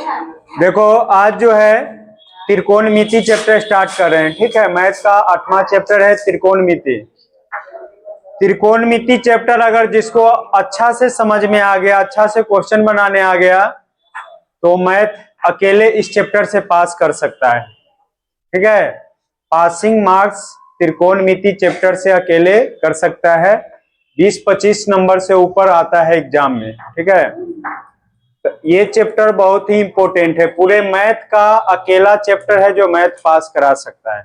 देखो आज जो है त्रिकोणमिति चैप्टर स्टार्ट कर रहे हैं। ठीक है, मैथ का 8वां चैप्टर है त्रिकोणमिति। त्रिकोणमिति चैप्टर अगर जिसको अच्छा से समझ में आ गया, अच्छा से क्वेश्चन बनाने आ गया, तो मैथ अकेले इस चैप्टर से पास कर सकता है। ठीक है, पासिंग मार्क्स त्रिकोणमिति चैप्टर से अकेले कर सकता है। 20-25 नंबर से ऊपर आता है एग्जाम में। ठीक है, ये चैप्टर बहुत ही इंपॉर्टेंट है, पूरे मैथ का अकेला चैप्टर है जो मैथ पास करा सकता है।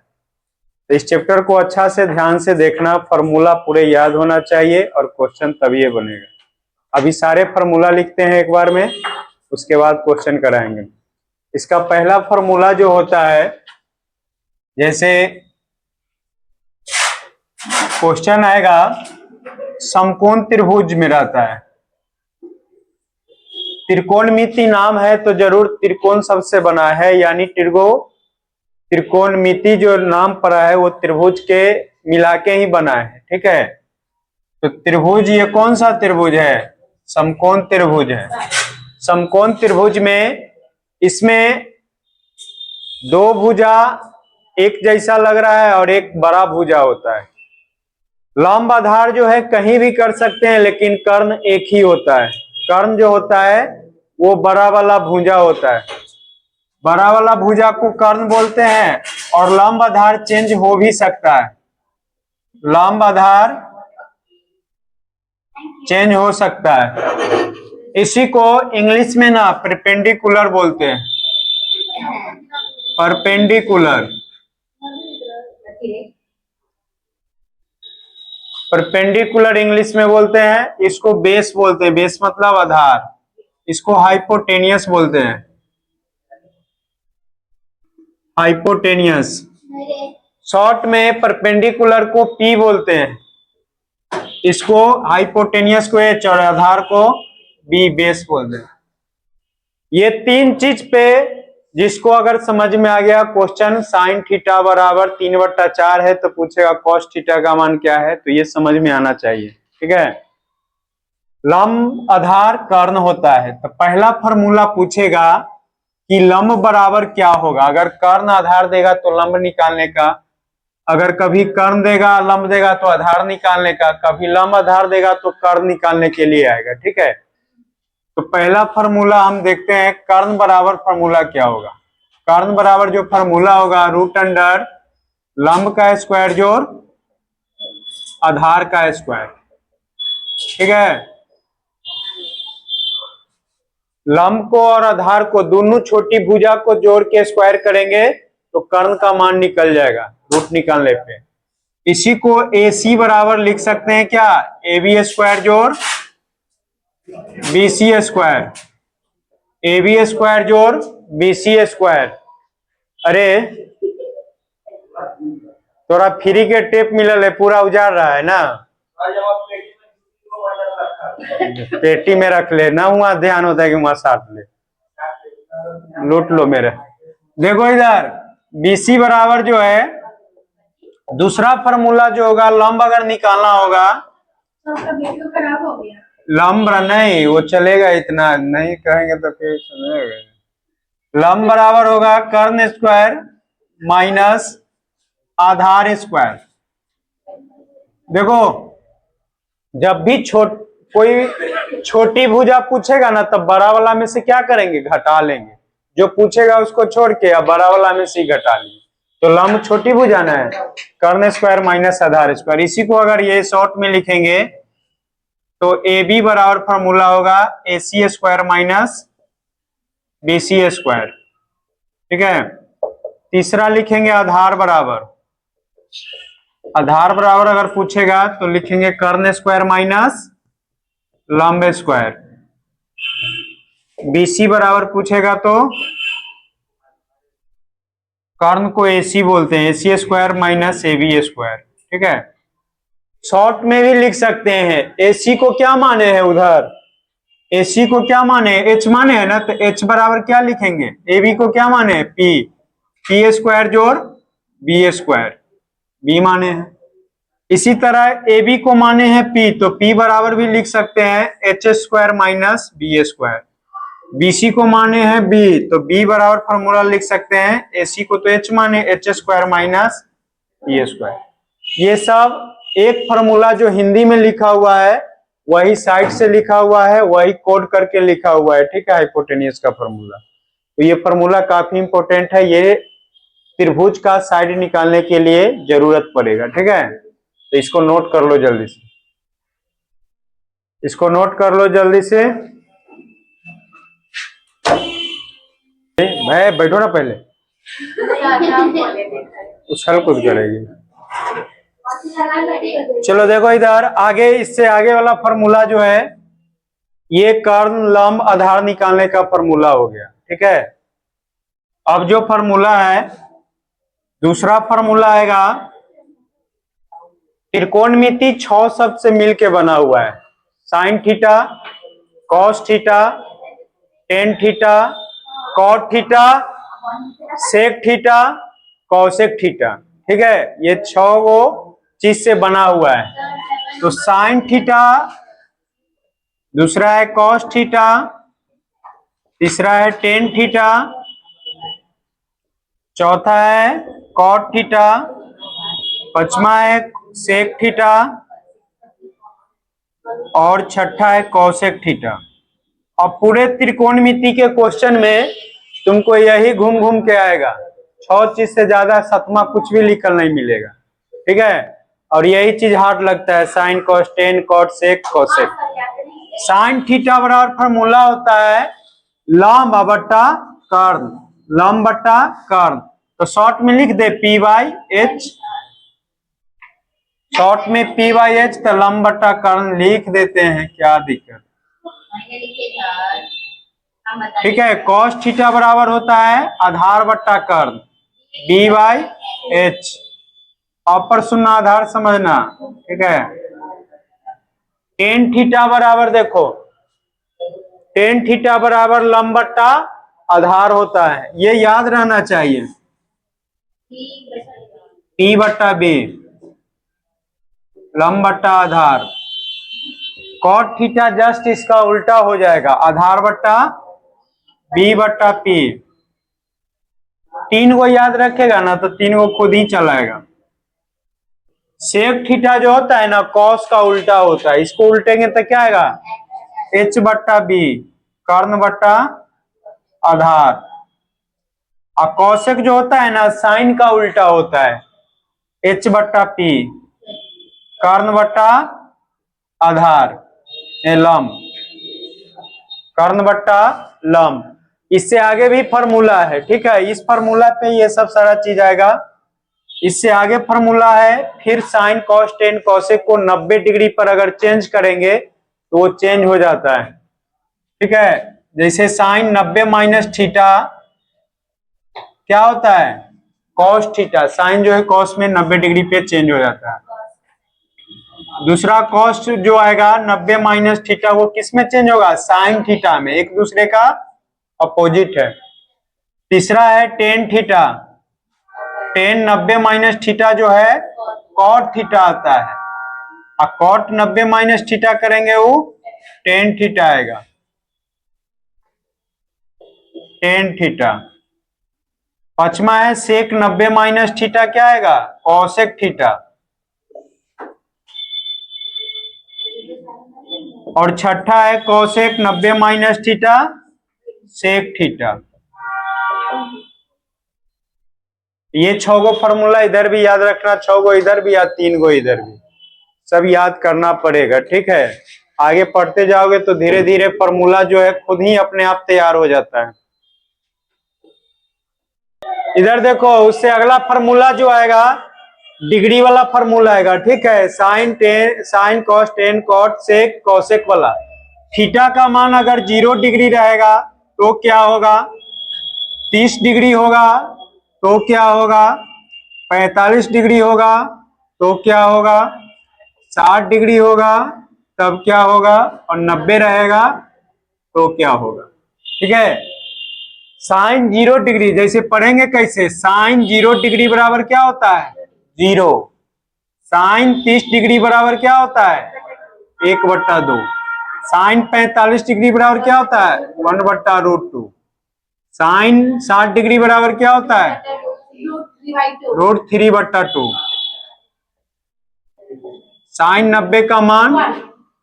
तो इस चैप्टर को अच्छा से ध्यान से देखना, फार्मूला पूरे याद होना चाहिए और क्वेश्चन तभी बनेगा। अभी सारे फार्मूला लिखते हैं एक बार में, उसके बाद क्वेश्चन कराएंगे। इसका पहला फार्मूला जो होता है, जैसे क्वेश्चन आएगा समकोण त्रिभुज में रहता है, त्रिकोणमिति नाम है तो जरूर त्रिकोण सबसे बना है, यानी त्रिकोणमिति जो नाम पड़ा है वो त्रिभुज के मिला के ही बना है। ठीक है, तो त्रिभुज ये कौन सा त्रिभुज है? समकोण त्रिभुज है। समकोण त्रिभुज में इसमें दो भुजा एक जैसा लग रहा है और एक बड़ा भुजा होता है। लंब आधार जो है कहीं भी कर सकते हैं, लेकिन कर्ण एक ही होता है। कर्ण जो होता है वो बड़ा वाला भुजा होता है, बड़ा वाला भुजा को कर्ण बोलते हैं। और लंब आधार चेंज हो भी सकता है, लंब आधार चेंज हो सकता है। इसी को इंग्लिश में ना परपेंडिकुलर बोलते हैं, परपेंडिकुलर। परपेंडिकुलर इंग्लिश में बोलते हैं। इसको बेस बोलते हैं, बेस मतलब आधार। इसको हाइपोटेनियस बोलते हैं, हाइपोटेनियस। शॉर्ट में परपेंडिकुलर को पी बोलते हैं, इसको हाइपोटेनियस को एच और आधार को बी, बेस बोलते हैं। ये तीन चीज पे जिसको अगर समझ में आ गया, क्वेश्चन साइन थीटा बराबर 3/4 है तो पूछेगा कॉस थीटा का मान क्या है, तो ये समझ में आना चाहिए। ठीक है, लंब आधार कर्ण होता है, तो पहला फॉर्मूला पूछेगा कि लंब बराबर क्या होगा। अगर कर्ण आधार देगा तो लंब निकालने का, अगर कभी कर्ण देगा लंब देगा तो आधार निकालने का, कभी लंब आधार देगा तो कर्ण निकालने के लिए आएगा। ठीक है, तो पहला फार्मूला हम देखते हैं, कर्ण बराबर फार्मूला क्या होगा। कर्ण बराबर जो फार्मूला होगा √अंडर लंब का स्क्वायर जोड़ आधार का स्क्वायर। ठीक है, लंब को और आधार को दोनों छोटी भुजा को जोड़ के स्क्वायर करेंगे तो कर्ण का मान निकल जाएगा रूट निकालने पे। इसी को AC बराबर लिख सकते हैं क्या? AB स्क्वायर जोड़ BC स्क्वायर, AB स्क्वायर जोड़ BC स्क्वायर। अरे थोड़ा फ्री के टेप मिलल है, पूरा उजाड़ रहा है ना, पेटी में रख ले ना, वहां ध्यान होता है कि वहां साट ले, लूट लो मेरे। देखो इधर BC बराबर जो है, दूसरा फार्मूला जो होगा, लंब अगर निकालना होगा, खराब हो गया, लंब नहीं वो चलेगा, इतना नहीं कहेंगे तो फिर सुनेगा। लंब बराबर होगा कर्ण स्क्वायर माइनस आधार स्क्वायर। देखो जब भी कोई छोटी भुजा पूछेगा ना, तब बड़ा वाला में से क्या करेंगे? घटा लेंगे, जो पूछेगा उसको छोड़ के अब बड़ा वाला में से घटा लेंगे। तो लंब छोटी भुजा ना है, कर्ण स्क्वायर माइनस आधार स्क्वायर। इसी को अगर ये शॉर्ट में लिखेंगे तो AB बराबर फॉर्मूला होगा AC square minus BC square. ठीक है, तीसरा लिखेंगे आधार बराबर, आधार बराबर अगर पूछेगा तो लिखेंगे कर्ण स्क्वायर माइनस लंब स्क्वायर। BC बराबर पूछेगा तो कर्ण को AC बोलते हैं, AC square minus AB square. ठीक है, शॉर्ट में भी लिख सकते हैं। AC को क्या माने हैं उधर? AC को क्या माने? H माने है ना, तो H बराबर क्या लिखेंगे? AB को क्या माने? P स्क्वायर जोड़ B स्क्वायर, B माने हैं। इसी तरह AB को माने हैं P, तो P बराबर भी लिख सकते हैं H square minus B square. BC को माने हैं B, तो B बराबर फॉर्मूला लिख सकते हैं AC को तो H माने H square minus E square. ये सब एक फॉर्मूला जो हिंदी में लिखा हुआ है वही साइड से लिखा हुआ है, वही कोड करके लिखा हुआ है, ठीक है, हाइपोटेनियस का फॉर्मूला। तो ये फॉर्मूला काफी इंपॉर्टेंट है, ये त्रिभुज का साइड निकालने के लिए जरूरत पड़ेगा, ठीक है। तो इसको नोट कर लो जल्दी से, इसको नोट कर लो जल्दी से। भाई बैठो ना, पहले उछल कूद करेगी। चलो देखो इधर आगे, इससे आगे वाला फॉर्मूला जो है ये कर्ण लंब आधार निकालने का फॉर्मूला हो गया, ठीक है। अब जो फॉर्मूला है दूसरा फॉर्मूला आएगा, त्रिकोणमिति 6 शब्द से मिलके बना हुआ है। Sine theta, cos theta, tan theta, cot theta, sec theta, cosec theta, ठीक है। ये 6 को चीज से बना हुआ है। तो साइन थीटा, दूसरा है कॉस थीटा, तीसरा है टेन थीटा, चौथा है कॉट थीटा, पांचवा है सेक थीटा और छठा है कॉसेक थीटा। अब पूरे त्रिकोणमिति के क्वेश्चन में तुमको यही घूम घूम के आएगा, 6 चीज से ज्यादा सतमा कुछ भी लिखल नहीं मिलेगा, ठीक है। और यही चीज हार्ड लगता है, sine cos tan cot sec cosec. Sine theta बराबर फॉर्मूला होता है लंब बट्टा कर्ण, लंब बट्टा कर्ण। तो शॉर्ट में लिख दे P बाई H, शॉर्ट में P बाई H, तो लंब बट्टा कर्ण लिख देते हैं, क्या दिक्कत, ठीक है। कॉस थीटा बराबर होता है आधार बट्टा कर्ण B बाई H, अपर शून्य आधार समझना, ठीक है। टेन थीटा बराबर देखो, टेन थीटा बराबर लंब बट्टा आधार होता है, ये याद रहना चाहिए, T बट्टा B, लंब बट्टा आधार। कॉट थीटा जस्ट इसका उल्टा हो जाएगा, आधार बट्टा B बट्टा P। 3 को याद रखेगा ना तो 3 को खुद ही चलाएगा। सेक थीटा जो होता है ना कॉस का उल्टा होता है, इसको उल्टेंगे तो क्या आएगा H बट्टा B, कर्ण बट्टा आधार। और कौशिक जो होता है ना साइन का उल्टा होता है, H बट्टा P, कर्ण बट्टा आधार, लंब, कर्ण बट्टा लंब। इससे आगे भी फॉर्मूला है, ठीक है, इस फॉर्मूला पे ये सब सारा चीज आएगा। इससे आगे फॉर्मूला है, फिर साइन कॉस टेन कॉसेक को 90 डिग्री पर अगर चेंज करेंगे तो वो चेंज हो जाता है, ठीक है। जैसे साइन 90 माइनस थीटा क्या होता है कॉस थीटा, साइन जो है कॉस में 90 डिग्री पे चेंज हो जाता है। दूसरा कॉस जो आएगा 90 माइनस थीटा वो किस में चेंज होगा, साइन थीटा में, एक दूसरे का अपोजिट है। तीसरा है tan theta, ten 90 minus theta जो है कॉट थीटा आता है, और कॉट 90 माइनस थीटा करेंगे वो टेन थीटा आएगा, टेन थीटा। पांचवा है सेक 90 माइनस थीटा क्या आएगा, कॉसेक थीटा। और छठा है cosec 90 minus theta sec theta. ये 6 गो फॉर्मूला इधर भी याद रखना, 6 गो इधर भी या 3 गो इधर भी, सब याद करना पड़ेगा, ठीक है। आगे पढ़ते जाओगे तो धीरे धीरे फॉर्मूला जो है खुद ही अपने आप तैयार हो जाता है। इधर देखो, उससे अगला फॉर्मूला जो आएगा डिग्री वाला फॉर्मूला आएगा, ठीक है। Sine cos tan cot sec cosec वाला। थीटा का मान अगर 0 डिग्री रहेगा तो क्या होगा, 30 डिग्री होगा तो क्या होगा, 45 डिग्री होगा तो क्या होगा, 60 डिग्री होगा तब क्या होगा, और 90 रहेगा तो क्या होगा, ठीक है। साइन 0 डिग्री जैसे पढ़ेंगे कैसे, साइन 0 डिग्री बराबर क्या होता है 0, साइन 30 डिग्री बराबर क्या होता है 1/2, साइन 45 डिग्री बराबर क्या होता है 1/√2। साइन 60 डिग्री बराबर क्या होता है √3/2। साइन 90 का मान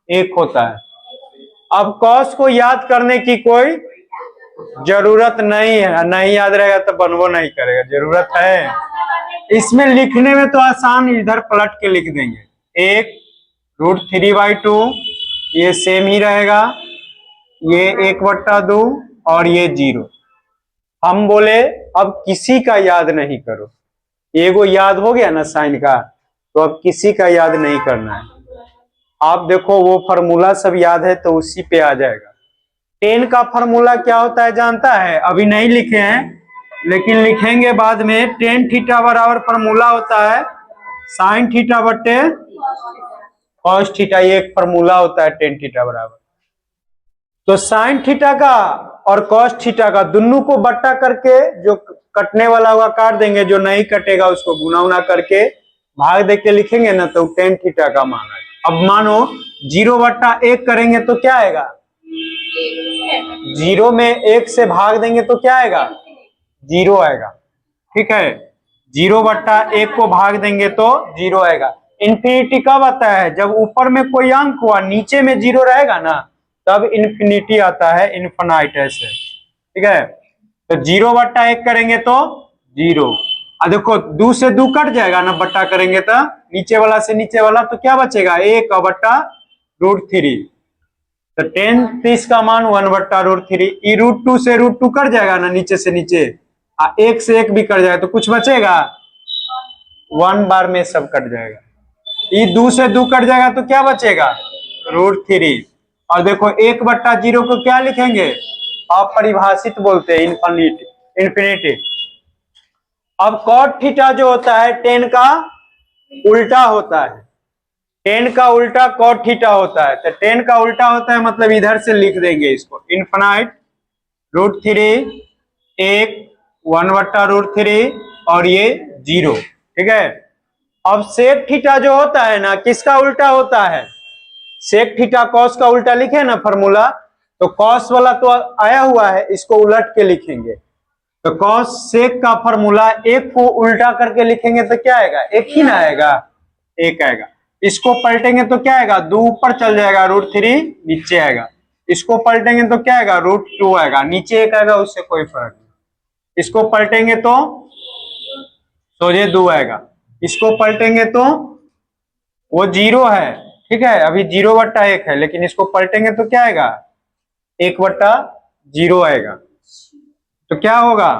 1 होता है। अब कॉस को याद करने की कोई जरूरत नहीं है, नहीं याद रहेगा तो बनवो नहीं करेगा, जरूरत है। इसमें लिखने में तो आसान, इधर पलट के लिख देंगे। एक √3/2 ये सेम ही रहेगा, ये 1/2 और ये 0। हम बोले अब किसी का याद नहीं करो, एगो याद हो गया ना साइन का, तो अब किसी का याद नहीं करना है। आप देखो वो फार्मूला सब याद है तो उसी पे आ जाएगा। टेन का फार्मूला क्या होता है जानता है? अभी नहीं लिखे हैं लेकिन लिखेंगे बाद में। टेन थीटा बराबर फार्मूला होता है साइन थीटा बटे कॉस थीटा, ये एक फार्मूला होता है टेन थीटा बराबर। तो साइन थीटा का और कॉस थीटा का दोनों को बट्टा करके जो कटने वाला होगा काट देंगे, जो नहीं कटेगा उसको गुना उना करके भाग दे के लिखेंगे ना, तो टेन थीटा का मान है। अब मानो 0/1 करेंगे तो क्या आएगा? 0 में 1 से भाग देंगे तो क्या आएगा? 0 आएगा। ठीक है, 0/1 को भाग देंगे तो 0 आएगा। इन्फिनिटी कब आता है? जब ऊपर में कोई अंक हुआ नीचे में 0 रहेगा ना, तब इन्फिनिटी आता है, इन्फिनाइट ऐसे। ठीक है, तो 0/1 करेंगे तो 0। अब देखो 2 से 2 कट जाएगा ना, बट्टा करेंगे तो नीचे वाला से नीचे वाला, तो क्या बचेगा? 1/√3। तो 10 का मान 1/√3। ये √2 से √2 कट जाएगा ना नीचे से नीचे, 1 से 1 भी कट जाएगा तो कुछ बचेगा? 1 बार में सब कट जाएगा। ये 2 से 2 कट जाएगा तो क्या बचेगा? √3। और देखो 1/0 को क्या लिखेंगे? अपरिभाषित बोलते हैं, इन्फिनिटी। अब कॉट थीटा जो होता है 10 का उल्टा होता है। 10 का उल्टा कॉट थीटा होता है। तो 10 का उल्टा होता है मतलब इधर से लिख देंगे इसको, इन्फिनाइट √3, 1/√3 और ये 0। ठीक है, अब सेक थीटा जो होता है ना, किसका उल्टा होता है? सेक थीटा कॉस का उल्टा लिखे ना फॉर्मूला, तो कॉस वाला तो आया हुआ है, इसको उलट के लिखेंगे। तो कॉस सेक का फॉर्मूला 1 को उल्टा करके लिखेंगे तो क्या आएगा? 1 ही ना आएगा, 1 आएगा। इसको पलटेंगे तो क्या आएगा? 2 ऊपर चल जाएगा, √3 नीचे आएगा। इसको पलटेंगे तो क्या आएगा? √2 आएगा, नीचे 1 आएगा, उससे कोई फर्क नहीं। इसको पलटेंगे तो सोझे 2 आएगा, इसको पलटेंगे तो वो 0 है। ठीक है, अभी 0/1 है, लेकिन इसको पलटेंगे तो क्या आएगा? 1/0 आएगा। तो क्या होगा?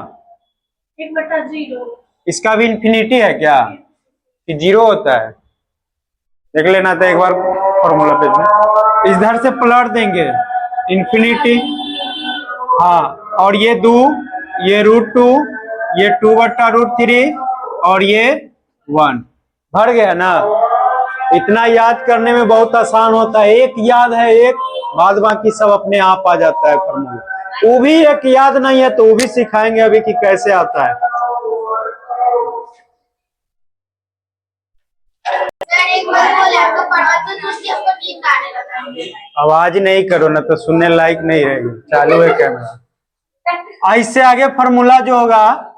1/0। इसका भी इन्फिनिटी है क्या कि 0 होता है? देख लेना था एक बार फॉर्मूला पेज में। इधर से पलट देंगे इन्फिनिटी, हाँ, और ये 2, ये √2, ये 2/√3 और ये 1 भर गया ना। इतना याद करने में बहुत आसान होता है, एक याद है, एक बाद बाकी सब अपने आप आ जाता है फॉर्मूला। वो भी एक याद नहीं है तो वो भी सिखाएंगे अभी कि कैसे आता है। आवाज नहीं करो ना तो सुनने लायक नहीं रहेगी, चालू है कैमरा। इससे आगे फॉर्मूला जो होगा,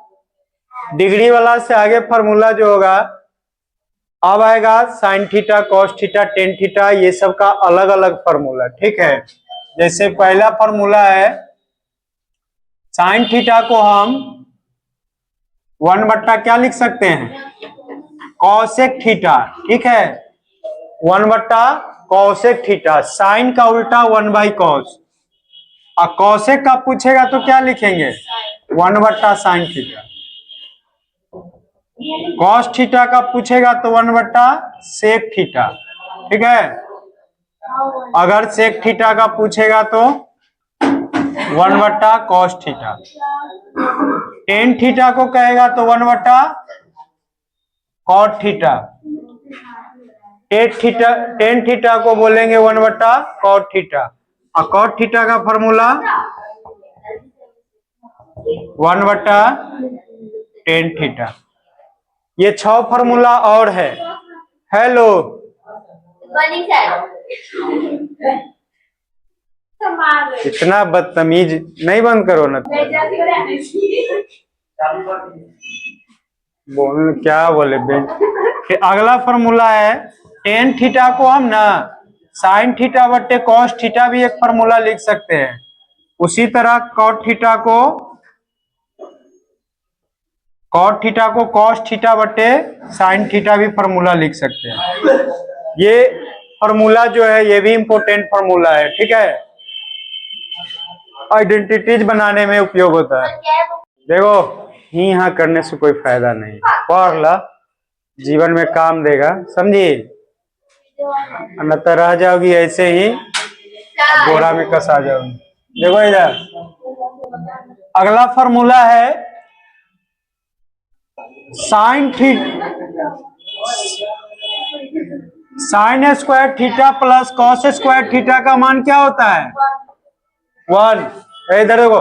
डिग्री वाला से आगे फॉर्मूला जो होगा, अब आएगा sign theta, cos theta, tan theta, ये सब का अलग अलग फॉर्मूला। ठीक है, जैसे पहला फॉर्मूला है साइन थीटा को हम 1 क्या लिख सकते हैं? Cosec theta. ठीक है, 1/कॉसेक थीटा, साइन का उल्टा 1/कॉस। और कॉसेक का पूछेगा तो क्या लिखेंगे? 1/साइन थीटा। कॉस थीटा का पूछेगा तो 1/सेक थीटा। ठीक है, अगर सेक थीटा का पूछेगा तो 1/कॉस थीटा। टेन थीटा को कहेगा तो 1/कॉट थीटा। टेन थीटा को बोलेंगे 1/कॉट थीटा। और कॉट थीटा का फॉर्मूला 1/टेन थीटा। ये 6 फॉर्मूला और है। हेलो, मार रही इतना बदतमीज नहीं, बंद करो ना। मैं जाती हूँ रहने की। बोल क्या बोले बे। फिर अगला फॉर्मूला है टेन थीटा को हम ना साइन थीटा बट्टे कॉस थीटा भी एक फॉर्मूला लिख सकते हैं। उसी तरह कॉट थीटा को कॉस थीटा बट्टे साइन थीटा भी फॉर्मूला लिख सकते हैं। ये फॉर्मूला जो है ये भी इंपॉर्टेंट फॉर्मूला है, ठीक है, आइडेंटिटीज बनाने में उपयोग होता है। देखो ही हाँ करने से कोई फायदा नहीं, पढ़ ला, जीवन में काम देगा, समझी, न तो रह जाओगी ऐसे ही बोरा में कसा जाओगी। देखो इधर अगला फॉर्मूला है sine square theta plus cos square theta का मान क्या होता है? 1। इधर देखो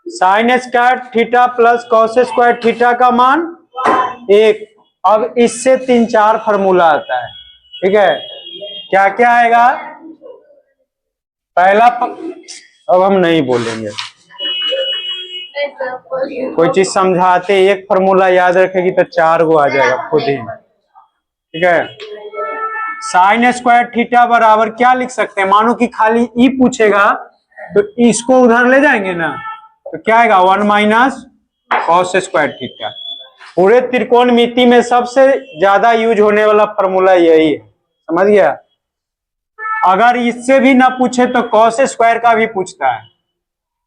sign square theta plus cos square theta का मान 1। अब इससे 3-4 फॉर्मूला आता है, ठीक है, क्या क्या आएगा? पहला अब हम नहीं बोलेंगे, कोई चीज समझाते एक फॉर्मूला याद रखेगी तो 4 गो आ जाएगा खुद ही, ठीक है। साइन स्क्वायर थीटा बराबर क्या लिख सकते हैं? मानो कि खाली ई पूछेगा तो इसको उधर ले जाएंगे ना, तो क्या आएगा? 1 माइनस कॉस स्क्वायर थीटा। पूरे त्रिकोणमिति में सबसे ज्यादा यूज होने वाला फॉर्मूला यही है, समझ गया। अगर इससे भी ना पूछे तो कॉस स्क्वायर का भी पूछता है,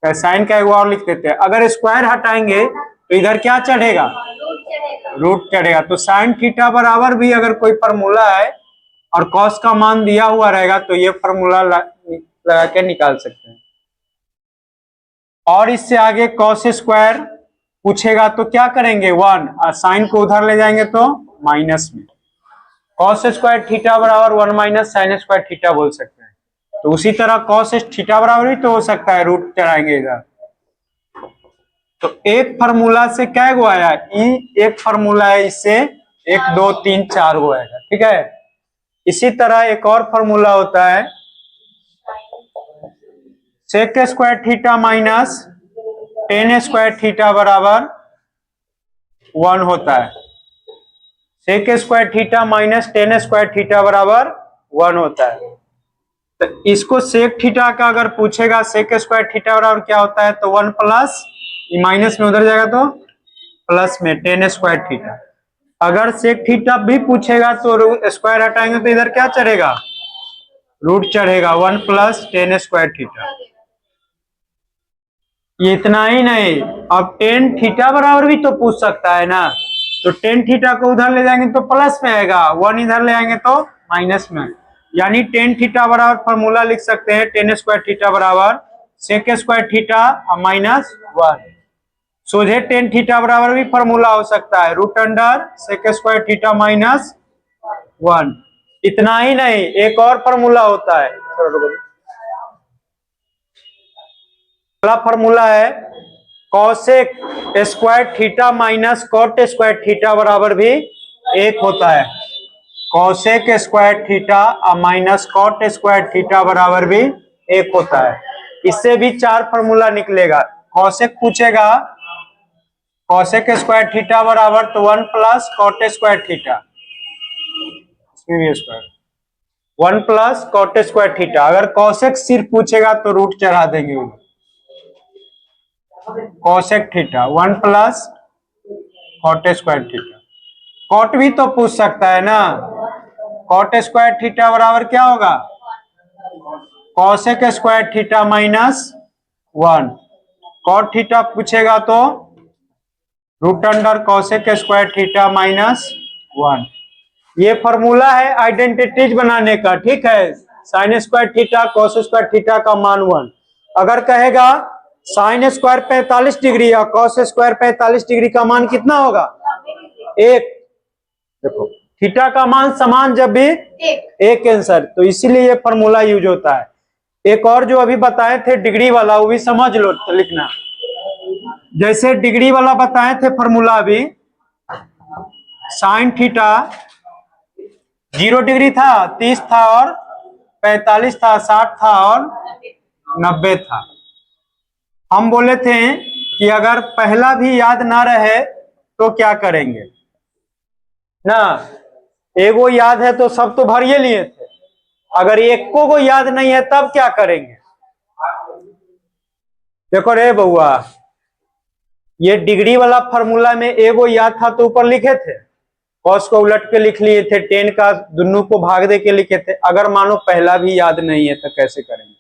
साइन का एक और लिख देते हैं। अगर स्क्वायर हटाएंगे तो इधर क्या चढ़ेगा? रूट चढ़ेगा। तो साइन थीटा बराबर भी अगर कोई फॉर्मूला है और कॉस का मान दिया हुआ रहेगा तो ये फॉर्मूला लगा के निकाल सकते हैं। और इससे आगे कॉस स्क्वायर पूछेगा तो क्या करेंगे? 1 और साइन को उधर ले जाएंगे तो माइनस में, कॉस स्क्वायर थीटा बराबर 1 माइनस साइन स्क्वायर थीटा बोल सकते हैं। तो उसी तरह कॉस थीटा बराबर भी तो हो सकता है, रूट चढ़ाएंगे इधर। तो एक फार्मूला से क्या गो आया? एक फार्मूला है, इससे 1 2 3 4 गो आएगा, ठीक है। इसी तरह एक और फार्मूला होता है sec square theta minus tan square theta बराबर 1 होता है। Sec square theta minus tan square theta बराबर 1 होता है। तो इसको सेक थीटा का अगर पूछेगा सेक स्क्वायर थीटा बराबर क्या होता है तो 1 प्लस माइनस में उधर जाएगा तो प्लस में टेन स्क्वायर थीटा। अगर सेक थीटा भी पूछेगा तो स्क्वायर हटाएंगे तो इधर क्या चढ़ेगा? रूट चढ़ेगा, 1 प्लस टेन स्क्वायर थीटा। ये इतना ही नहीं, अब टेन थीटा बराबर भी तो पूछ सकता है ना, तो टेन थीटा को उधर ले जाएंगे तो प्लस में आएगा, 1 इधर ले आएंगे तो माइनस में। यानी टेन थीटा बराबर फॉर्मूला लिख सकते हैं टेन स्क्वायर थीटा बराबर सेक स्क्वायर थीटा माइनस 1। सोझे टेन थीटा बराबर भी फॉर्मूला हो सकता है root under sec square theta minus 1। इतना ही नहीं, एक और फॉर्मूला होता है, अगला फॉर्मूला है cosec square theta minus cot square theta बराबर भी 1 होता है। Cosec square theta minus cot square theta बराबर भी 1 होता है। इससे भी 4 फॉर्मूला निकलेगा। कॉसेक पूछेगा कॉसेक स्क्वायर थीटा बराबर तो 1 plus cot square theta, 1 plus cot square theta. अगर कॉसेक सिर्फ पूछेगा तो रूट चढ़ा देंगे, cosec theta 1 plus cot square theta. Cot भी तो पूछ सकता है ना, कॉट स्क्वायर थीटा बराबर क्या होगा? Cosec square theta minus 1। Cot theta पूछेगा तो root under cosec square theta minus 1। ये फॉर्मूला है आइडेंटिटीज बनाने का, ठीक है। Sine square theta cos square theta का मान 1। अगर कहेगा साइन स्क्वायर 45 डिग्री और कॉस स्क्वायर 45 डिग्री का मान कितना होगा? 1। देखो थीटा का मान समान जब भी एक आंसर, तो इसीलिए ये फॉर्मूला यूज होता है। एक और जो अभी बताए थे डिग्री वाला, वो भी समझ लो तो लिखना। जैसे डिग्री वाला बताए थे फॉर्मूला, अभी साइन थीटा 0 डिग्री था, 30 था और 45 था, 60 था और 90 था। हम बोले थे कि अगर पहला भी याद ना रहे तो क्या करेंगे ना, एगो याद है तो सब तो भर ही लिए थे, अगर एक को याद नहीं है तब क्या करेंगे। देखो रे बउआ, ये डिग्री वाला फॉर्मूला में एगो याद था तो ऊपर लिखे थे, कॉस को उलट के लिख लिए थे, टेन का दोनों को भाग दे के लिखे थे। अगर मानो पहला भी याद नहीं है तो कैसे करेंगे।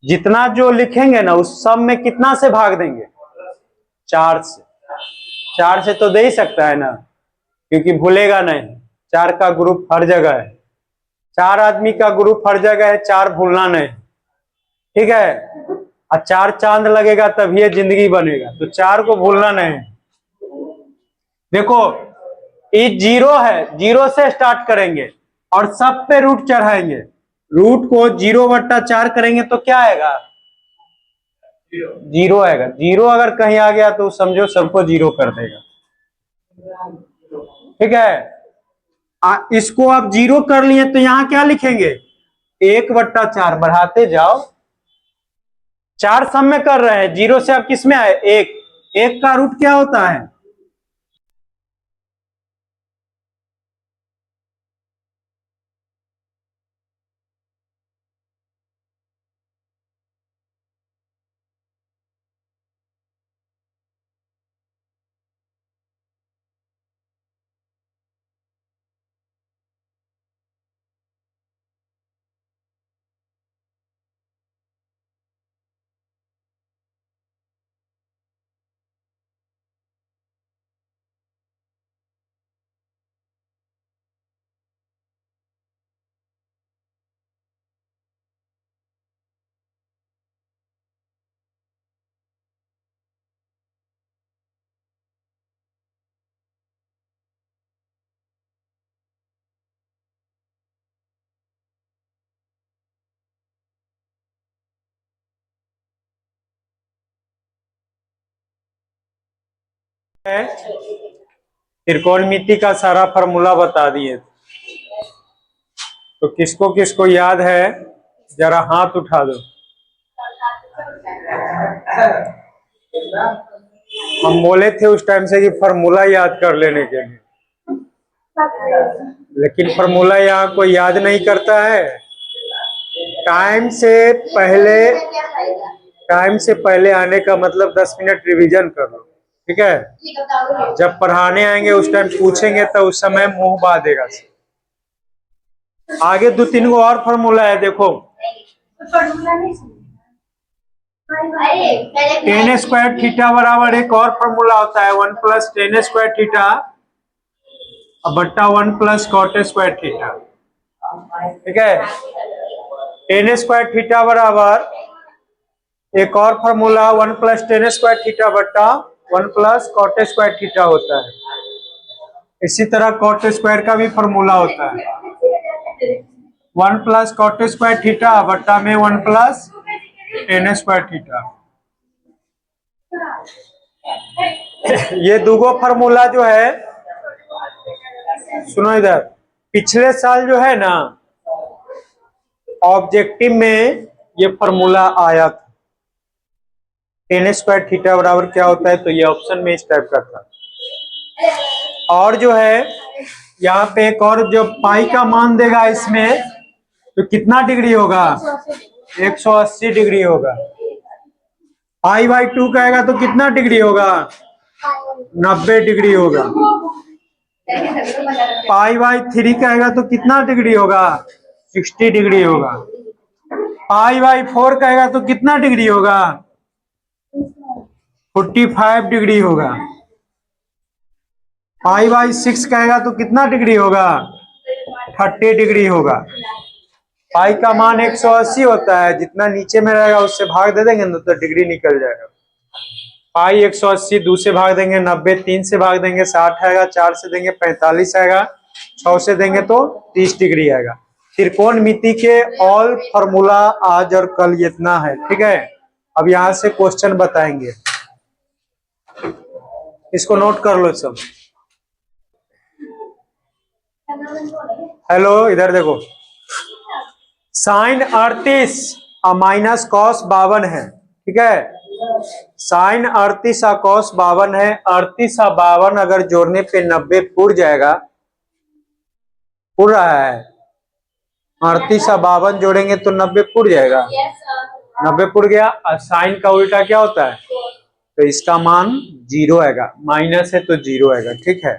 जितना जो लिखेंगे ना उस सब में कितना से भाग देंगे, 4 से। 4 से तो दे ही सकता है ना, क्योंकि भूलेगा नहीं, 4 का ग्रुप हर जगह है, 4 आदमी का ग्रुप हर जगह है, 4 भूलना नहीं, ठीक है। और 4 चांद लगेगा तभी ये जिंदगी बनेगा, तो 4 को भूलना नहीं। देखो ये 0 है, 0 से स्टार्ट करेंगे और सब पे रूट चढ़ाएंगे, रूट को 0/4 करेंगे तो क्या आएगा, 0 आएगा। 0 अगर कहीं आ गया तो समझो सबको 0 कर देगा, ठीक है। इसको आप 0 कर लिए तो यहां क्या लिखेंगे, 1/4 बढ़ाते जाओ, 4 सब में कर रहे हैं, 0 से आप किस में आए, 1 का रूट क्या होता है, त्रिकोणमिति का सारा फॉर्मूला बता दिए, तो किसको किसको याद है जरा हाथ उठा दो। हम बोले थे उस टाइम से कि फॉर्मूला याद कर लेने के लिए, लेकिन फॉर्मूला यहाँ कोई याद नहीं करता है। टाइम से पहले आने का मतलब 10 मिनट रिवीजन कर लो, ठीक है। जब पढ़ाने आएंगे उस टाइम पूछेंगे तो उस समय मुंह बांधेगा। आगे 2-3 गो और फॉर्मूला है, देखो। tan स्क्वायर थीटा बराबर एक और फॉर्मूला होता है 1 + tan स्क्वायर थीटा बट्टा 1 + cot स्क्वायर थीटा, ठीक है। tan स्क्वायर थीटा बराबर एक और फॉर्मूला 1 + tan स्क्वायर थीटा बट्टा 1 + cot स्क्वायर थीटा होता है। इसी तरह cot स्क्वायर का भी फॉर्मूला होता है 1 + cot स्क्वायर थीटा बट्टा में 1 + tan स्क्वायर थीटा। ये दूगो फॉर्मूला जो है, सुनो इधर, पिछले साल जो है ना ऑब्जेक्टिव में ये फॉर्मूला आया था, tan स्क्वायर थीटा बराबर क्या होता है, तो ये ऑप्शन में इस टाइप का था। और जो है यहाँ पे एक और, जो पाई का मान देगा इसमें तो कितना डिग्री होगा, 180 डिग्री होगा। पाई/2 कहेगा तो कितना डिग्री होगा, 90 डिग्री होगा। पाई/3 कहेगा तो कितना डिग्री होगा, 60 डिग्री होगा। पाई/4 कहेगा तो कितना डिग्री होगा, 45 डिग्री होगा। पाई/6 कहेगा तो कितना डिग्री होगा, 30 डिग्री होगा। पाई का मान 180 होता है, जितना नीचे में रहेगा उससे भाग दे देंगे ना तो डिग्री निकल जाएगा। पाई 180 2 से भाग देंगे 90, 3 से भाग देंगे 60 आएगा, 4 से देंगे 45 आएगा, 6 से देंगे तो 30 डिग्री आएगा। त्रिकोणमिति के ऑल फॉर्मूला आज और कल इतना है, ठीक है। अब यहाँ से क्वेश्चन बताएंगे, इसको नोट कर लो सब। हेलो इधर देखो, sin 38 माइनस कॉस 52 है, ठीक है। साइन 38 कॉस 52 है। 38 52 अगर जोड़ने पे 90 पुर जाएगा, पुर रहा है। 38 52 जोड़ेंगे तो 90 पुर जाएगा। Yes, sir. 90 पुर गया। और साइन का उल्टा क्या होता है? तो इसका मान 0 आएगा। माइनस है तो 0 आएगा, ठीक है।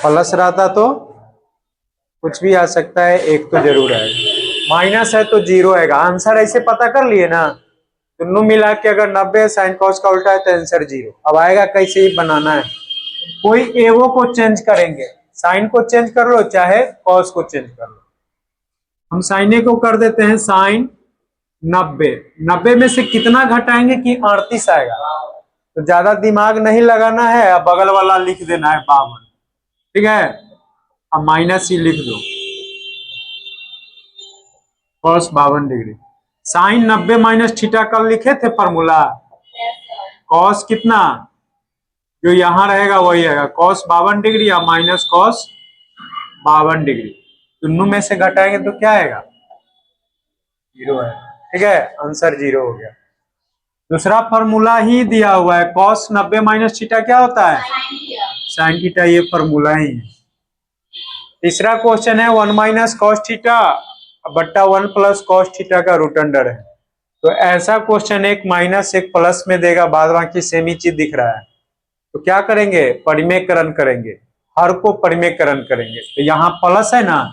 प्लस रहता तो कुछ भी आ सकता है, एक तो जरूर आएगा। माइनस है तो 0 आएगा। आंसर ऐसे पता कर लिए ना, दोनों मिला के अगर 90 है, साइन कॉस का उल्टा है तो आंसर 0। अब आएगा कैसे ही बनाना है। कोई एगो को चेंज करेंगे, साइन को चेंज कर लो चाहे कॉस को चेंज कर लो। हम साइन ए को कर देते हैं साइन 90। 90 में से कितना घटाएंगे कि 38 आएगा। तो ज्यादा दिमाग नहीं लगाना है, अब बगल वाला लिख देना है 52, ठीक है। अब माइनस ही लिख दो, cos 52 degree. Sine 90 minus theta कल लिखे थे फॉर्मूला। Yes, sir. कॉस कितना जो यहां रहेगा वही आएगा, कॉस 52 डिग्री या माइनस कॉस 52 डिग्री। दोनों में से घटाएंगे तो क्या आएगा? 0 है, ठीक है। आंसर 0 हो गया। दूसरा फॉर्मूला ही दिया हुआ है, कॉस 90 माइनस थीटा क्या होता है? Sign here. साइन थीटा, ये फॉर्मूला ही है। तीसरा क्वेश्चन है 1 माइनस कॉस थीटा बट्टा 1 प्लस कॉस थीटा का रूट अंडर है। तो ऐसा क्वेश्चन एक माइनस एक प्लस में देगा, बाद बाकी सेम ही चीज दिख रहा है। तो क्या करेंगे? परिमेयकरण करेंगे, हर को परिमेयकरण करेंगे। तो यहाँ प्लस है ना,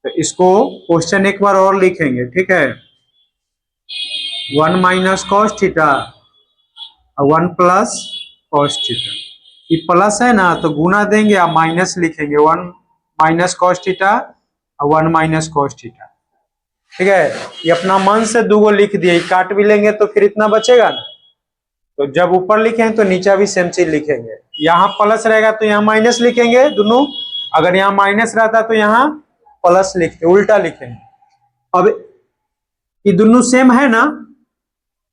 तो इसको क्वेश्चन एक बार और लिखेंगे, ठीक है। 1 माइनस कॉस थीटा और 1 प्लस कॉस थीटा। ये प्लस है ना तो गुना देंगे या माइनस लिखेंगे। 1 माइनस कॉस थीटा और 1 माइनस कॉस थीटा, ठीक है। ये अपना मन से दूगो लिख दिए, काट भी लेंगे तो फिर इतना बचेगा ना। तो जब ऊपर लिखें तो नीचे भी सेम चीज लिखेंगे। यहाँ प्लस रहेगा तो यहाँ माइनस लिखेंगे दोनों। अगर यहाँ माइनस रहता तो यहाँ प्लस लिखते, उल्टा लिखेंगे। अब ये दोनों सेम है ना,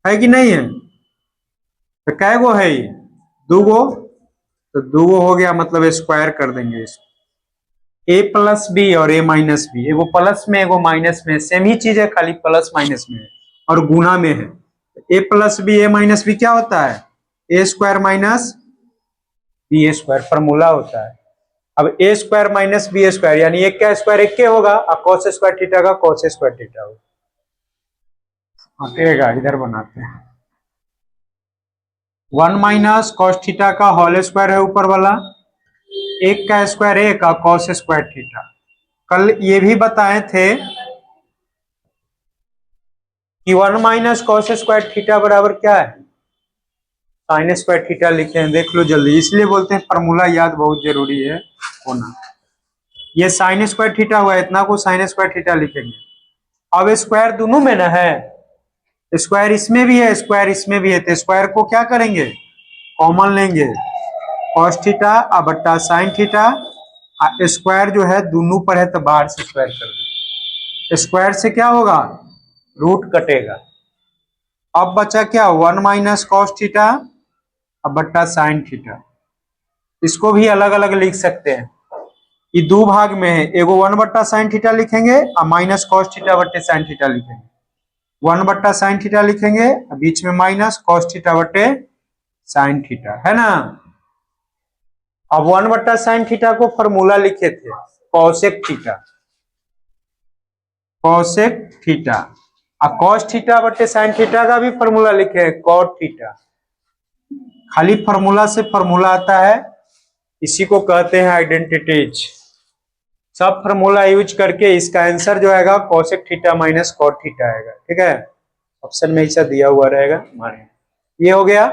है कि नहीं है? तो कै गो है ये? दूगो। तो दूगो हो गया, मतलब स्क्वायर कर देंगे इसको। ए प्लस बी और ए माइनस बी, एगो प्लस में एगो माइनस में, सेम ही चीज है, खाली प्लस माइनस में है और गुना में है। A plus B A minus B क्या होता है? A square minus B square formula होता है। अब A square minus B square यानी एक का स्क्वायर एक के होगा और कॉस स्क्वायर थीटा का कॉस स्क्वायर थीटा होगा। हटेगा, इधर बनाते हैं। 1 माइनस कॉस थीटा का होल स्क्वायर है ऊपर वाला, एक का स्क्वायर एक का कॉस स्क्वायर थीटा। कल ये भी बताए थे कि 1 माइनस कॉस स्क्वायर थीटा बराबर क्या है? साइन स्क्वायर थीटा लिखे हैं, देख लो जल्दी। इसलिए बोलते हैं फॉर्मूला याद बहुत जरूरी है होना। ये साइन स्क्वायर थीटा हुआ, इतना को साइन स्क्वायर थीटा लिखेंगे। अब स्क्वायर दोनों में ना है, स्क्वायर इसमें भी है स्क्वायर इसमें भी है, तो स्क्वायर को क्या करेंगे? कॉमन लेंगे। कॉस थीटा और बट्टा साइन थीटा, स्क्वायर जो है दोनों पर है तो बाहर से स्क्वायर कर देंगे। स्क्वायर से क्या होगा? रूट कटेगा। अब बचा क्या? 1 माइनस कॉस थीटा और बट्टा साइन थीटा। इसको भी अलग अलग लिख सकते हैं। ये दो भाग में है, एगो 1 बट्टा साइन थीटा लिखेंगे और माइनस कॉस थीटा बट्टे साइन थीटा लिखेंगे। 1 बट्टा साइन थीटा लिखेंगे, बीच में माइनस कॉस थीटा बट्टे साइन थीटा, है ना। अब 1 बट्टा साइन थीटा को फॉर्मूला लिखे थे कॉसेक थीटा, कॉसेक थीटा। और कॉस थीटा बट्टे साइन थीटा का भी फॉर्मूला लिखे हैं कॉट थीटा। खाली फॉर्मूला से फॉर्मूला आता है, इसी को कहते हैं आइडेंटिटीज। सब फॉर्मूला यूज करके इसका आंसर जो आएगा cosec theta minus cot theta आएगा, ठीक है। ऑप्शन में ऐसा दिया हुआ रहेगा हमारे। ये हो गया।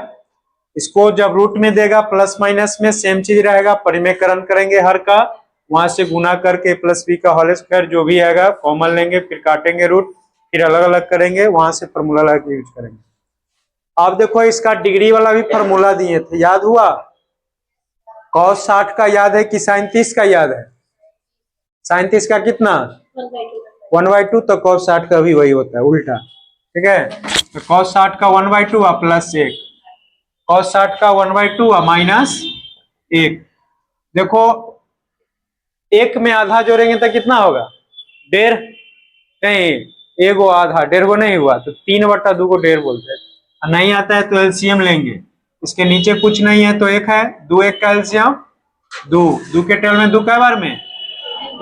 इसको जब रूट में देगा प्लस माइनस में सेम चीज रहेगा, परिमेयकरण करेंगे हर का, वहां से गुना करके प्लस बी का होल स्क्वायर जो भी आएगा कॉमन लेंगे, फिर काटेंगे रूट, फिर अलग अलग करेंगे, वहां से फॉर्मूला लगा यूज करेंगे। अब देखो इसका डिग्री वाला भी फॉर्मूला दिए थे, याद हुआ? कॉस 60 का याद है कि साइन 30 का याद है? साइन 30 का कितना? 1/2। तो कॉस 60 का भी वही होता है, उल्टा, ठीक है। तो कॉस 60 का 1/2 प्लस 1, कॉस 60 का 1/2 माइनस 1। देखो एक में आधा जोड़ेंगे तो कितना होगा? 1.5 नहीं, एगो आधा, 1.5 नहीं हुआ तो 3/2 को 1.5 बोलते हैं। नहीं आता है तो एलसीएम लेंगे। इसके नीचे कुछ नहीं है तो 1 है, 2 1 का एलसीएम 2, 2 के टेबल में 2 कै बार में,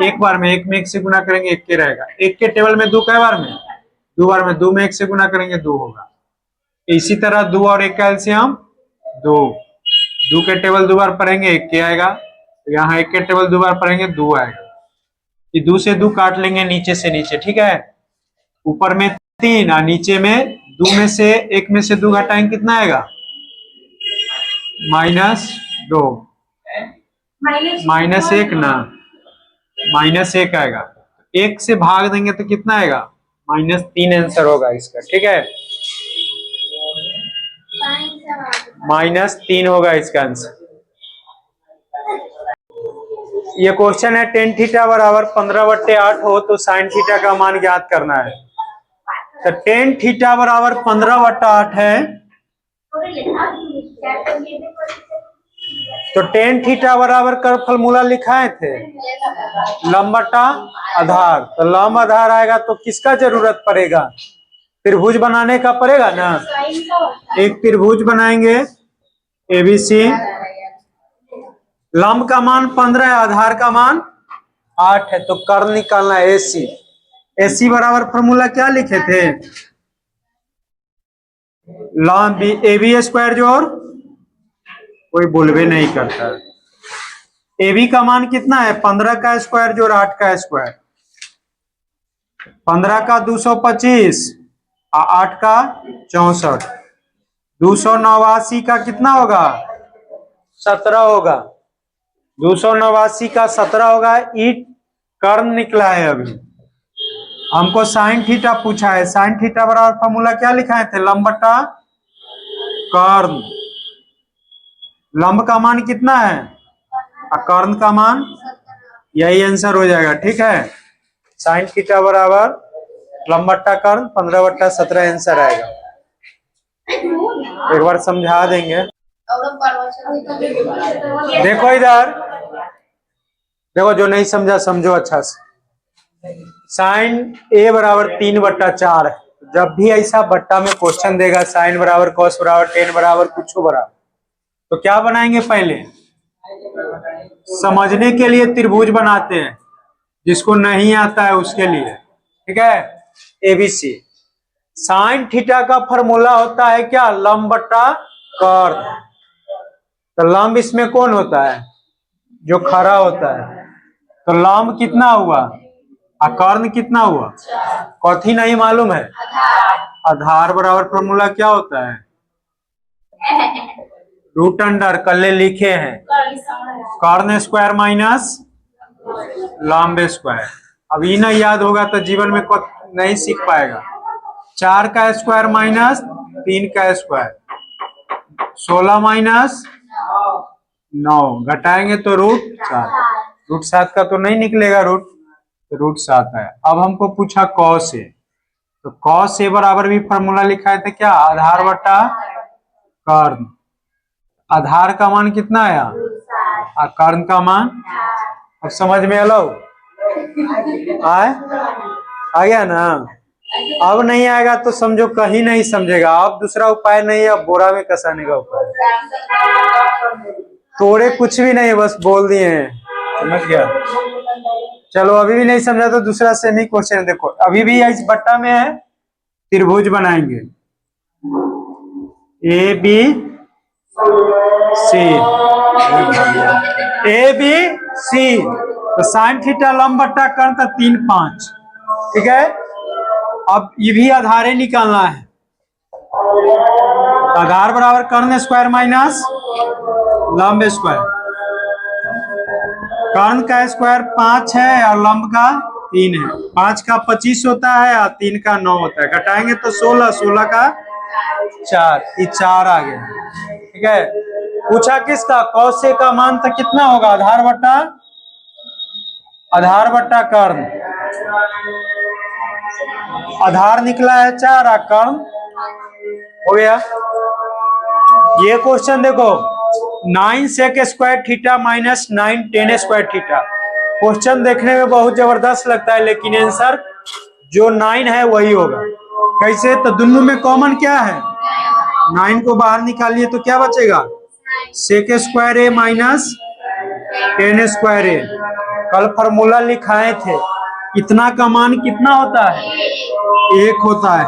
एक बार में, 1 में 1 से गुना करेंगे 1 के रहेगा। 1 के टेबल में 2 कै बार में, 2 बार में, 2 में 1 से गुना करेंगे 2 होगा। इसी तरह 2 और 1 का एलसीएम 2, 2 के टेबल 2 बार पढ़ेंगे 1 के आएगा, तो यहाँ 1 के टेबल 2 बार पढ़ेंगे 2 आएगा। ये 2 से 2 काट लेंगे नीचे से नीचे, ठीक है। ऊपर में 3 और नीचे में 2 में से 1 में से 2 घटाएंगे कितना आएगा, -2, -1 ना, -1 आएगा। 1 से भाग देंगे तो कितना आएगा, -3 आंसर होगा इसका, ठीक है। -3 होगा इसका आंसर। ये क्वेश्चन है tan थीटा बराबर 15/8 हो तो sin थीटा का मान ज्ञात करना है। तो tan थीटा बराबर 15/8 है, तो tan थीटा बराबर कर फॉर्मूला लिखाए थे लंब बटा आधार। तो लंब आधार आएगा तो किसका जरूरत पड़ेगा, त्रिभुज बनाने का पड़ेगा ना। एक त्रिभुज बनाएंगे एबीसी, लंब का मान 15 है, आधार का मान 8 है, तो कर्ण निकालना है एसी। एसी बराबर फॉर्मूला क्या लिखे थे, लंब एबी स्क्वायर जोड़, कोई बोलबे नहीं करता। एबी का मान कितना है, 15 का स्क्वायर जोड़ 8 का स्क्वायर, 15 का 225 और 8 का 64, 289 का कितना होगा, 17 होगा, 289 का 17 होगा। ई कर्ण निकला है। अभी हमको साइन थीटा पूछा है, साइन थीटा बराबर फॉर्मूला क्या लिखाए थे, लंब बटा कर्ण। लंब का मान कितना है और कर्ण का मान, यही आंसर हो जाएगा, ठीक है। साइन थीटा बराबर लंब बटा कर्ण 15/17 आंसर आएगा। एक बार समझा देंगे, देखो इधर, देखो जो नहीं समझा समझो अच्छा से। साइन ए बराबर 3/4 है। जब भी ऐसा बट्टा में क्वेश्चन देगा साइन बराबर कॉस बराबर टेन बराबर कुछ बराबर, तो क्या बनाएंगे, पहले समझने के लिए त्रिभुज बनाते हैं, जिसको नहीं आता है उसके लिए, ठीक है। एबीसी, साइन थीटा का फॉर्मूला होता है क्या, लंब बटा कर्ण। तो लंब इसमें कौन होता है, जो खड़ा होता है। तो लंब कितना हुआ और कर्ण कितना हुआ, कथी नहीं मालूम है, आधार बराबर फॉर्मूला क्या होता है, रूट अंडर, कल्ले लिखे हैं, कर्ण स्क्वायर माइनस लंब स्क्वायर। अब ये नहीं याद होगा तो जीवन में नहीं सीख पाएगा। 4 का स्क्वायर माइनस 3 का स्क्वायर, 16 माइनस 9, घटाएंगे तो √7, √7 का तो नहीं निकलेगा रूट, तो √7 है। अब हमको पूछा कॉस ए, तो कॉस ए बराबर भी फॉर्मूला लिखा है क्या, आधार बटा कर्ण। आधार का मान कितना आया और कर्ण का मान, अब समझ में आलो, आ गया ना। अब नहीं आएगा तो समझो कहीं नहीं समझेगा। अब दूसरा उपाय नहीं है, अब बोरा में कसाने का उपाय, तोड़े कुछ भी नहीं, बस बोल दिए हैं, समझ गया। चलो अभी भी नहीं समझा तो दूसरा सेमी क्वेश्चन देखो। अभी भी इस बट्टा में है, त्रिभुज बनाएंगे ए बी सी, ए बी सी, तो साइन थीटा लंब बट्टा कर्ण था 3 5, ठीक है। अब ये भी आधारे निकालना है, आधार बराबर कर्ण स्क्वायर माइनस लंब स्क्वायर। कर्ण का स्क्वायर 5 है और लंब का 3 है। 5 का 25 होता है और 3 का 9 होता है, घटाएंगे तो 16, 16 का 4, ये 4 आ गया, ठीक है। पूछा किसका, कॉस ए का मान था कितना होगा, आधार बट्टा कर्ण। आधार निकला है 4 और कर्ण हो गया। ये क्वेश्चन देखो, 9 sec square theta minus 9 tan square theta. Question देखने में बहुत जबरदस्त लगता है लेकिन आंसर जो 9 है वही होगा। कैसे? तो दोनों में कॉमन क्या है? 9 को बाहर निकालिए तो क्या बचेगा? सेक स्क्वायर ए माइनस 10 स्क्वायर ए। कल फॉर्मूला लिखाए थे, इतना का मान कितना होता है? 1 होता है।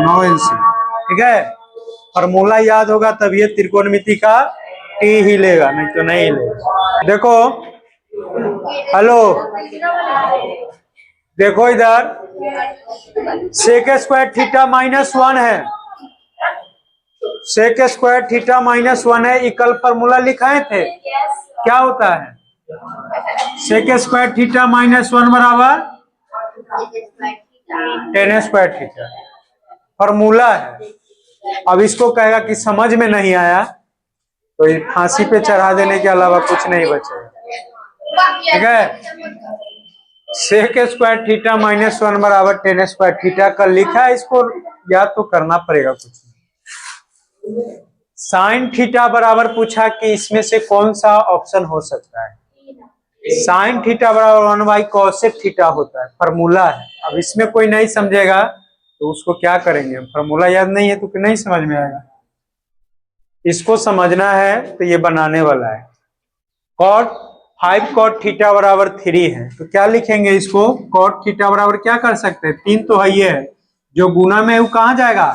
9 एलसीएम। ठीक है, फॉर्मूला याद होगा तभी त्रिकोणमिति का टी ही लेगा, नहीं तो नहीं लेगा। देखो, हेलो, देखो इधर, सेक स्क्वायर थीटा माइनस 1 है, सेक स्क्वायर थीटा माइनस 1 है। इकल फॉर्मूला लिखाए थे, क्या होता है? सेक स्क्वायर थीटा माइनस 1 बराबर 10 स्क्वायर थीटा। फॉर्मूला है। अब इसको कहेगा कि समझ में नहीं आया तो ये फांसी पे चढ़ा देने के अलावा कुछ नहीं बचेगा। ठीक है, सेक स्क्वायर थीटा माइनस 1 बराबर 10 स्क्वायर थीटा का लिखा है, इसको याद तो करना पड़ेगा कुछ। साइन थीटा बराबर पूछा कि इसमें से कौन सा ऑप्शन हो सकता है? साइन थीटा बराबर 1 बाई कॉसेक थीटा होता है, फॉर्मूला है। अब इसमें कोई नहीं समझेगा तो उसको क्या करेंगे? फॉर्मूला याद नहीं है तो नहीं समझ में आएगा। इसको समझना है तो ये बनाने वाला है। कॉट 5 कॉट थीटा बराबर 3 है, तो क्या लिखेंगे इसको? कॉट थीटा बराबर क्या कर सकते हैं? 3 तो है, ये है जो गुना में है वो कहाँ जाएगा?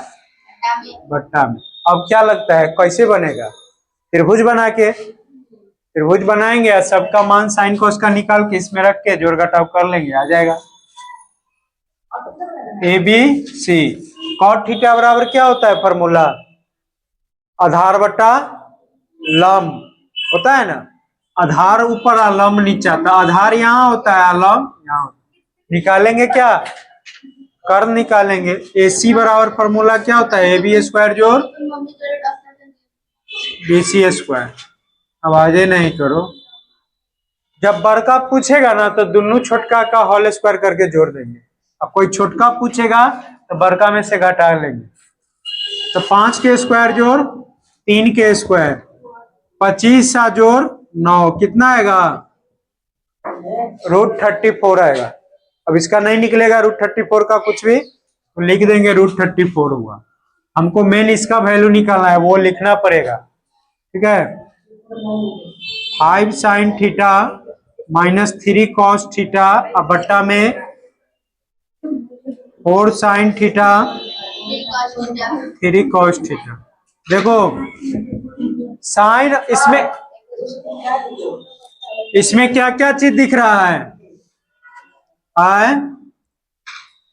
बट्टा में। अब क्या लगता है कैसे बनेगा? त्रिभुज बना के, त्रिभुज बनाएंगे, सबका मान साइन कोस का निकाल के इसमें रख के जोड़ घटाव कर लेंगे, आ जाएगा A B C. Cot theta बराबर क्या होता है फॉर्मूला? आधार बटा लंब होता है ना, आधार ऊपर लंब नीचा, तो आधार यहाँ होता है, लंब यहाँ होता है। निकालेंगे क्या? कर्ल निकालेंगे। AC बराबर फॉर्मूला क्या होता है? AB स्क्वायर जोड़ BC स्क्वायर। आवाजे नहीं करो। जब बड़का पूछेगा ना तो दोनों छोटका का होल स्क्वायर करके जोड़ देंगे। अब कोई छोटका पूछेगा तो बड़का में से घटा लेंगे। तो 5 के स्क्वायर जोड़ 3 के स्क्वायर, 25 सा जोड़ 9, कितना आएगा? √34 आएगा। अब इसका नहीं निकलेगा √34 का कुछ भी, तो लिख देंगे √34 हुआ। हमको मेन इसका वैल्यू निकालना है, वो लिखना पड़ेगा। ठीक है, 5 sine theta minus 3 cos theta अब बट्टा में 4 साइन थीटा 3 कॉस थीटा। देखो साइन, इसमें क्या क्या चीज दिख रहा है?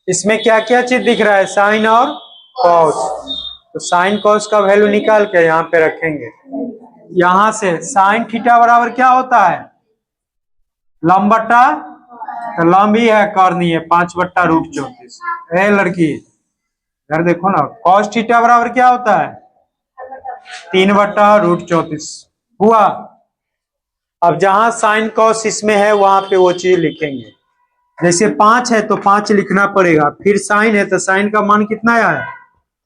इसमें क्या क्या चीज दिख रहा है? साइन और कॉस। तो साइन कॉस का वैल्यू निकाल के यहाँ पे रखेंगे। यहां से साइन थीटा बराबर क्या होता है? लंब बट्टा, तो लंब ही है, कॉर्न ही है, 5 बट्टा √34। ए लड़की इधर देखो ना, कॉस थीटा बराबर क्या होता है? 3 बट्टा √34 हुआ। अब जहां साइन कॉस इसमें है वहां पे वो चीज लिखेंगे। जैसे 5 है तो 5 लिखना पड़ेगा, फिर साइन है तो साइन का मान कितना है?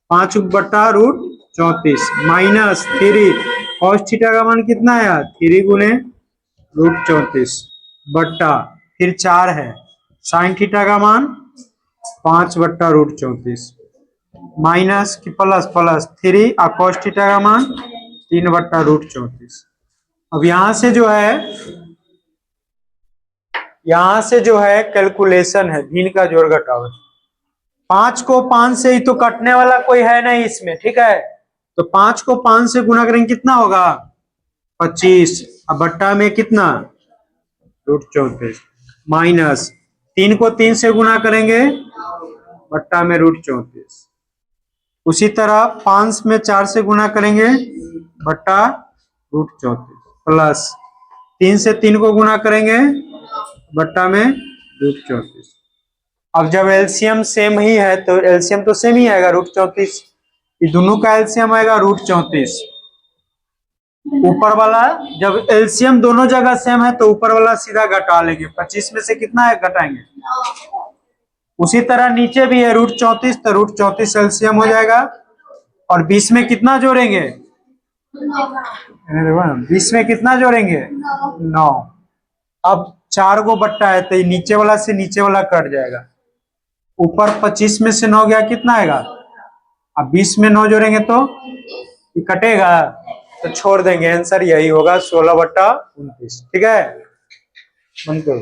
5 बट्टा √34 माइनस 3 कॉस थीटा का मान कितना है? 3 गुने √34 बट्टा फिर 4 है साइन थीटा का मान 5 बट्टा √34 माइनस की प्लस 3 और कॉस थीटा का मान 3 बट्टा √34। अब यहां से जो है कैलकुलेशन है, भिन्न का जोड़ घटाव। 5 को 5 से ही तो कटने वाला कोई है नहीं इसमें। ठीक है, तो 5 को 5 से गुना करेंगे कितना होगा? 25। अब बट्टा में कितना? √34 माइनस 3 को 3 से गुना करेंगे बट्टा में √34। उसी तरह 5 में 4 से गुना करेंगे बट्टा √34 प्लस 3 से 3 को गुना करेंगे बट्टा में √34। अब जब एलसीएम सेम ही है तो एलसीएम तो सेम ही आएगा √34, ये दोनों का एलसीएम आएगा √34। ऊपर वाला जब एलसीएम दोनों जगह सेम है तो ऊपर वाला सीधा घटा लेंगे, 25 में से कितना है घटाएंगे। उसी तरह नीचे भी है √34, तो √34 एलसीएम हो जाएगा। और 20 में कितना जोड़ेंगे? 20 में कितना जोड़ेंगे? 9। अब 4 को बट्टा है तो नीचे वाला से नीचे वाला कट जाएगा, ऊपर 25 में से 9 गया कितना आएगा? अब 20 में 9 जोड़ेंगे तो ये कटेगा, तो छोड़ देंगे, आंसर यही होगा 16/29। ठीक है, बंद करो।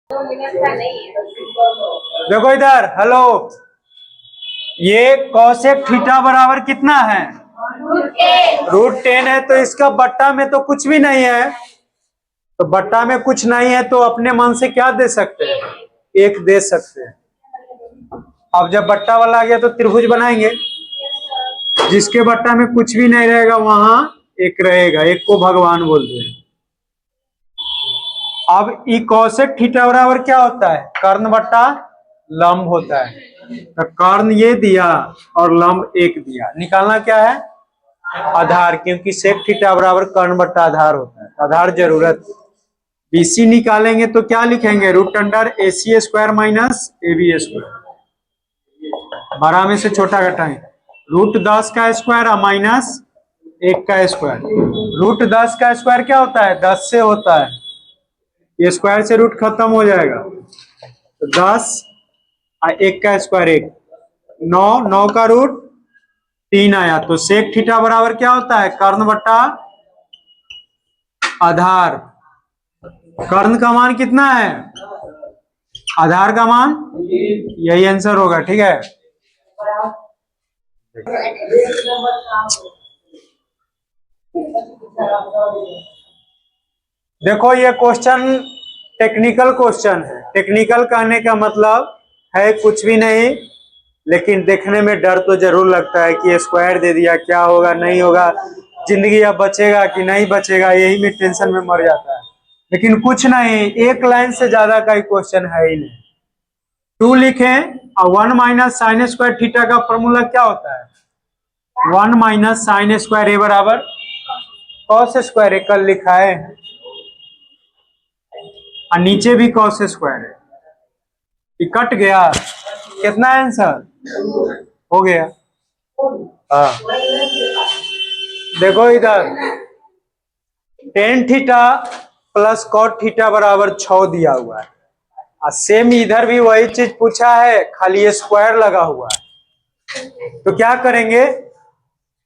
2 मिनट का नहीं है। देखो इधर, हेलो, ये कोसेक थीटा बराबर कितना है? √10 है, तो इसका बट्टा में तो कुछ भी नहीं है, तो बट्टा में कुछ नहीं है तो अपने मन से क्या दे सकते हैं? 1 दे सकते हैं। अब जब बट्टा वाला आ गया तो त्रिभुज बनाएंगे, जिसके बट्टा में कुछ भी नहीं रहेगा वहां 1 रहेगा, 1 को भगवान बोलते हैं। अब ई कोसेक थीटा बराबर क्या होता है? कर्ण बट्टा लंब होता है, तो कर्ण ये दिया और लंब 1 दिया, निकालना क्या है? आधार, क्योंकि सेक थीटा बराबर कर्ण बट्टा आधार होता है, आधार जरूरत। BC निकालेंगे तो क्या लिखेंगे? √AC² minus AB²। बड़ा में से छोटा घटाएं, √10 का स्क्वायर माइनस 1 का स्क्वायर। √10 का स्क्वायर क्या होता है? 10 से होता है, ये स्क्वायर से रूट खत्म हो जाएगा, तो 10 और 1 का स्क्वायर 1, 9 का रूट 3 आया, तो सेक थीटा बराबर क्या होता है? कर्ण बट्टा आधार। कर्ण का मान कितना है? आधार का मान, यही आंसर होगा। ठीक है, देखो ये क्वेश्चन टेक्निकल क्वेश्चन है। टेक्निकल कहने का मतलब है कुछ भी नहीं, लेकिन देखने में डर तो जरूर लगता है कि स्क्वायर दे दिया, क्या होगा नहीं होगा, जिंदगी अब बचेगा कि नहीं बचेगा, यही में टेंशन में मर जाता है। लेकिन कुछ नहीं, 1 लाइन से ज्यादा का ही क्वेश्चन है ही नहीं। 2 लिखें और 1 माइनस साइन स्क्वायर थीटा का फॉर्मूला क्या होता है? 1 माइनस साइन स्क्वायर ए बराबर कॉस स्क्वायर ए, कल लिखा है, और नीचे भी कॉस स्क्वायर है, ये कट गया, कितना आंसर हो गया? हाँ, देखो इधर tan theta plus cot theta बराबर 6 दिया हुआ है, और सेम इधर भी वही चीज पूछा है, खाली ये स्क्वायर लगा हुआ है। तो क्या करेंगे,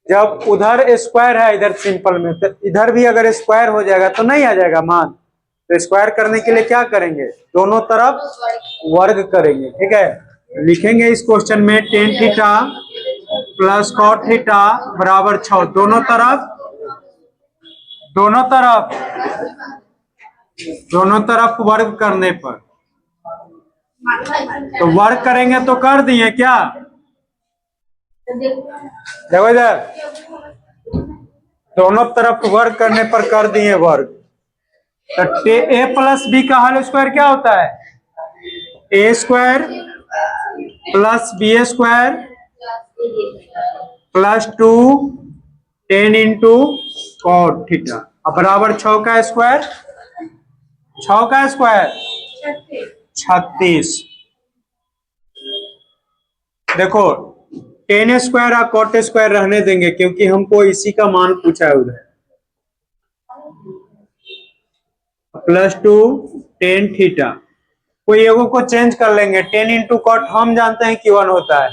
जब उधर स्क्वायर है इधर सिंपल में, तो इधर भी अगर स्क्वायर हो जाएगा तो नहीं आ जाएगा मान, तो स्क्वायर करने के लिए क्या करेंगे? दोनों तरफ वर्ग करेंगे। ठीक है, लिखेंगे इस क्वेश्चन में tan theta plus cot theta बराबर 6, दोनों तरफ वर्ग करने पर, तो वर्ग करेंगे तो कर दिए क्या? देखो इधर, दोनों तरफ वर्ग करने पर कर दिए वर्ग, तो ए प्लस बी का होल स्क्वायर क्या होता है? A² plus B² plus 2 tan into cot theta बराबर 6 का स्क्वायर, 36। देखो tan स्क्वायर और cot स्क्वायर रहने देंगे, क्योंकि हमको इसी का मान पूछा है उधर, प्लस 2 tan थीटा, कोई एगो को चेंज कर लेंगे। tan इंटू cot हम जानते हैं कि 1 होता है,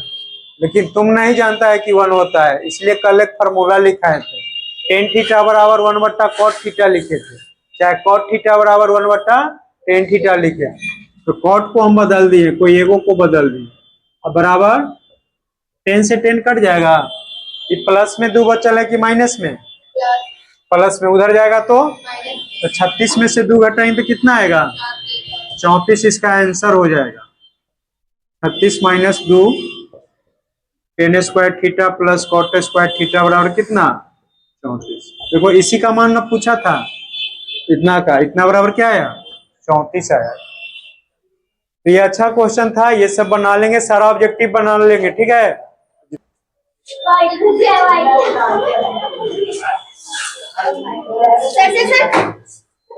लेकिन तुम नहीं जानता है कि 1 होता है, इसलिए कल एक फॉर्मूला लिखाए थे, tan थीटा बराबर 1/cot थीटा लिखे थे, चाहे cot थीटा बराबर 1/tan थीटा लिखे, तो cot को हम बदल दिए, कोई एगो को बदल दिए, अब बराबर 10 से 10 कट जाएगा, ये प्लस में 2 बचल है कि माइनस में? प्लस में, उधर जाएगा तो 36 में से 2 घटाएंगे तो कितना आएगा? 34, इसका आंसर हो जाएगा 36 minus 2 tan square theta plus cot square theta बराबर कितना? 34। देखो इसी का मान ना पूछा था, इतना का, इतना बराबर क्या आया? 34 आया। तो ये अच्छा क्वेश्चन था, ये सब बना लेंगे, सारा ऑब्जेक्टिव बना लेंगे। ठीक है,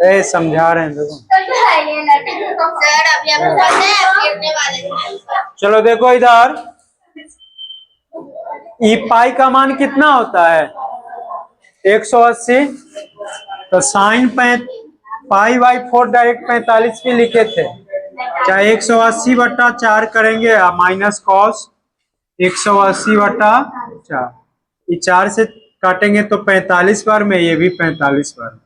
ए समझा रहे हैं, देखो चलो देखो इधर, ई पाई का मान कितना होता है? 180, तो साइन पाई बाई 4 डायरेक्ट 45 भी लिखे थे, चाहे 180/4 करेंगे या माइनस कॉस 180/4, ये 4 से काटेंगे तो 45 बार में, ये भी 45 बार में,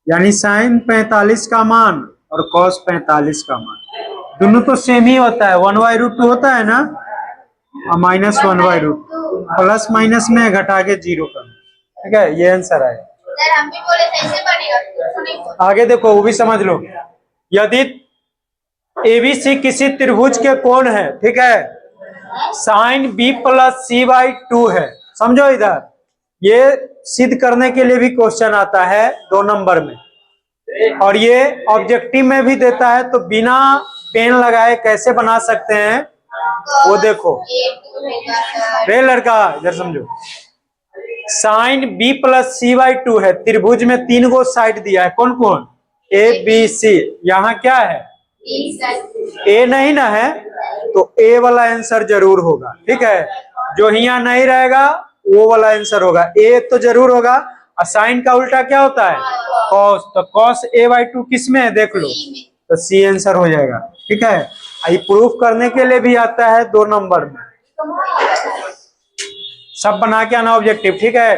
यानी साइन 45 का मान और कॉस 45 का मान दोनों तो सेम ही होता है, 1/√2 होता है ना, और -1/√2, प्लस माइनस में घटा के 0 करना, ठीक है, ये आंसर है। सर हम भी बोले तो ऐसे बनेगा, कुछ नहीं बोला। आगे देखो, वो भी समझ लो। यदि एबीसी किसी त्रिभुज के कोण है, ठीक है, साइन b + c/2 है, समझो इधर, ये सिद्ध करने के लिए भी क्वेश्चन आता है 2 नंबर में, और ये ऑब्जेक्टिव में भी देता है, तो बिना पेन लगाए कैसे बना सकते हैं वो देखो। रे लड़का इधर समझो, साइन b + c/2 है, त्रिभुज में 3 गो साइड दिया है, कौन कौन, ए बी सी, यहाँ क्या है, ए नहीं ना है, तो ए वाला आंसर जरूर होगा, ठीक है, जो यहाँ नहीं रहेगा वो वाला आंसर होगा, ए तो जरूर होगा, और साइन का उल्टा क्या होता है, कॉस, तो कॉस a/2 किस में है देख लो, तो सी आंसर हो जाएगा, ठीक है। ये प्रूफ करने के लिए भी आता है 2 नंबर में, सब बना के आना ऑब्जेक्टिव, ठीक है।